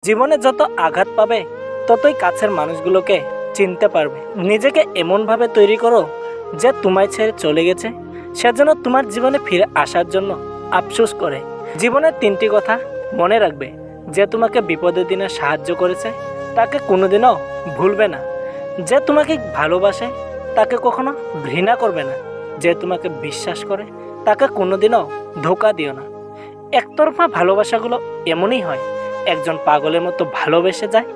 জীবনে যত আঘাত পাবে ততই কাছের মানুষগুলোকে চিনতে পারবে। নিজেকে এমনভাবে তৈরি করো যে তোমায় ছেড়ে চলে গেছে সে যেন তোমার জীবনে ফিরে আসার জন্য আফসোস করে। জীবনের তিনটি কথা মনে রাখবে। যে তোমাকে বিপদের দিনে সাহায্য করেছে তাকে কোনোদিনও ভুলবে না। যে তোমাকে ভালোবাসে তাকে কখনো ঘৃণা করবে না। যে তোমাকে বিশ্বাস করে তাকে কোনোদিনও ধোঁকা দিও না। একতরফা ভালোবাসাগুলো এমনই হয়, একজন পাগলের মতো ভালোবেসে যায়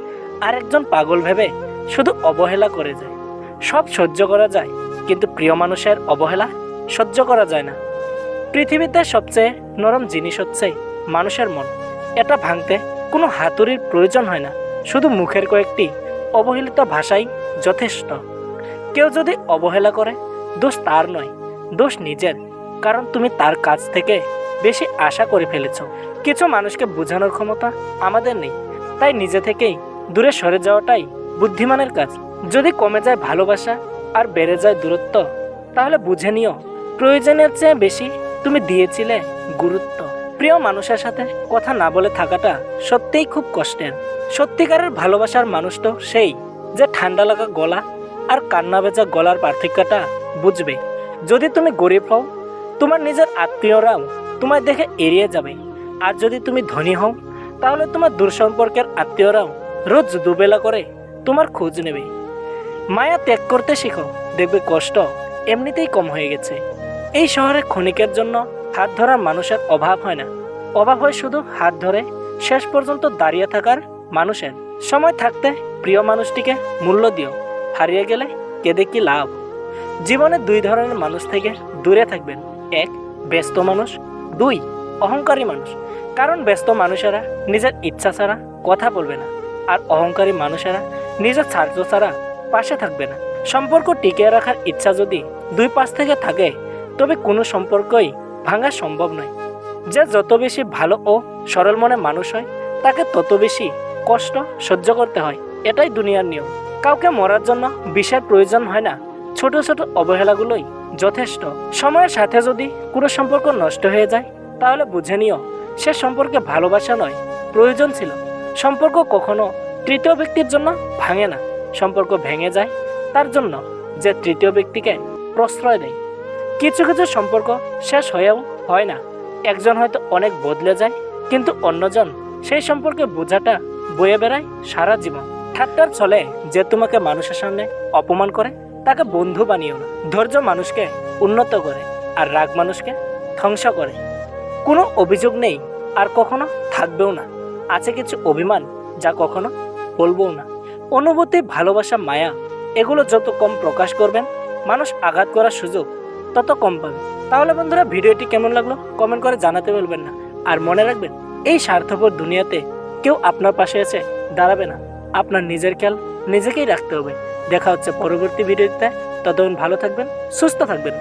আর একজন পাগল ভেবে শুধু অবহেলা করে যায়। সব সহ্য করা যায় কিন্তু প্রিয় মানুষের অবহেলা সহ্য করা যায় না। পৃথিবীতে সবচেয়ে নরম জিনিস হচ্ছে মানুষের মন। এটা ভাঙতে কোনো হাতুড়ির প্রয়োজন হয় না, শুধু মুখের কয়েকটি অবহেলিত ভাষাই যথেষ্ট। কেউ যদি অবহেলা করে দোষ তার নয়, দোষ নিজের, কারণ তুমি তার কাছ থেকে বেশি আশা করে ফেলেছ। কিছু মানুষকে বোঝানোর ক্ষমতা আমাদের নেই, তাই নিজে থেকেই দূরে সরে যাওয়াটাই বুদ্ধিমানের কাজ। যদি কমে যায় ভালোবাসা আর বেড়ে যায় দূরত্ব, তাহলে বুঝে নিও প্রয়োজনের চেয়ে বেশি তুমি দিয়েছিলে গুরুত্ব। প্রিয় মানুষের সাথে কথা না বলে থাকাটা সত্যিই খুব কষ্টের। সত্যিকারের ভালোবাসার মানুষ তো সেই যে ঠান্ডা লাগা গলা আর কান্না ভেজা গলার পার্থক্যটা বুঝবে। যদি তুমি গরিব হও, তোমার নিজের আত্মীয়রাও তোমায় দেখে এড়িয়ে যাবে। আর যদি তুমি ধনী হও, তাহলে তোমার দূরসম্পর্কের আত্মীয়রাও রোজ দুবেলা করে তোমার খোঁজ নেবে। মায়া ত্যাগ করতে শিখো, দেখবে কষ্ট এমনিতেই কম হয়ে গেছে। এই শহরে ক্ষণিকের জন্য হাত ধরার মানুষের অভাব হয় না, অভাব হয় শুধু হাত ধরে শেষ পর্যন্ত দাঁড়িয়ে থাকার মানুষের। সময় থাকতে প্রিয় মানুষটিকে মূল্য দিও, হারিয়ে গেলে কেঁদে কি লাভ। জীবনে দুই ধরনের মানুষ থেকে দূরে থাকবেন। এক, ব্যস্ত মানুষ। দুই, অহংকারী মানুষ। কারণ ব্যস্ত মানুষেরা নিজের ইচ্ছা ছাড়া কথা বলবে না, আর অহংকারী মানুষেরা নিজের স্বার্থ ছাড়া পাশে থাকবে না। সম্পর্ক টিকিয়ে রাখার ইচ্ছা যদি দুই পাশ থেকে থাকে, তবে কোনো সম্পর্কই ভাঙা সম্ভব নয়। যে যত বেশি ভালো ও সরল মনে মানুষ হয়, তাকে তত বেশি কষ্ট সহ্য করতে হয়। এটাই দুনিয়ার নিয়ম। কাউকে মরার জন্য বিষের প্রয়োজন হয় না, ছোট ছোট অবহেলাগুলোই যথেষ্ট। সময়ের সাথে যদি কোনো সম্পর্ক নষ্ট হয়ে যায়, তাহলে বুঝে নিও সে সম্পর্কে ভালোবাসা নয়, প্রয়োজন ছিল। সম্পর্ক কখনো তৃতীয় ব্যক্তির জন্য ভাঙে না, সম্পর্ক ভেঙে যায় তার জন্য যে তৃতীয় ব্যক্তিকে প্রশ্রয় দেয়। কিছু কিছু সম্পর্ক শেষ হয়েও হয় না। একজন হয়তো অনেক বদলে যায়, কিন্তু অন্যজন সেই সম্পর্কে বোঝাটা বয়ে বেড়ায় সারা জীবন। ঠাট্টার ছলে যে তোমাকে মানুষের সামনে অপমান করে, তাকে বন্ধু বানিও না। ধৈর্য মানুষকে উন্নত করে, আর রাগ মানুষকে ধ্বংস করে। কোনো অভিযোগ নেই আর কখনো থাকবেও না। আছে কিছু অভিমান যা কখনো বলবও না। অনুভূতি, ভালোবাসা, মায়া, এগুলো যত কম প্রকাশ করবেন, মানুষ আঘাত করার সুযোগ তত কম পাবে। তাহলে বন্ধুরা, ভিডিওটি কেমন লাগলো কমেন্ট করে জানাতে বলবেন না। আর মনে রাখবেন, এই স্বার্থপর দুনিয়াতে কেউ আপনার পাশে এসে দাঁড়াবে না। আপনার নিজের খেয়াল নিজেকেই রাখতে হবে। দেখা হচ্ছে পরবর্তী ভিডিওতে। ততক্ষণ ভালো থাকবেন, সুস্থ থাকবেন।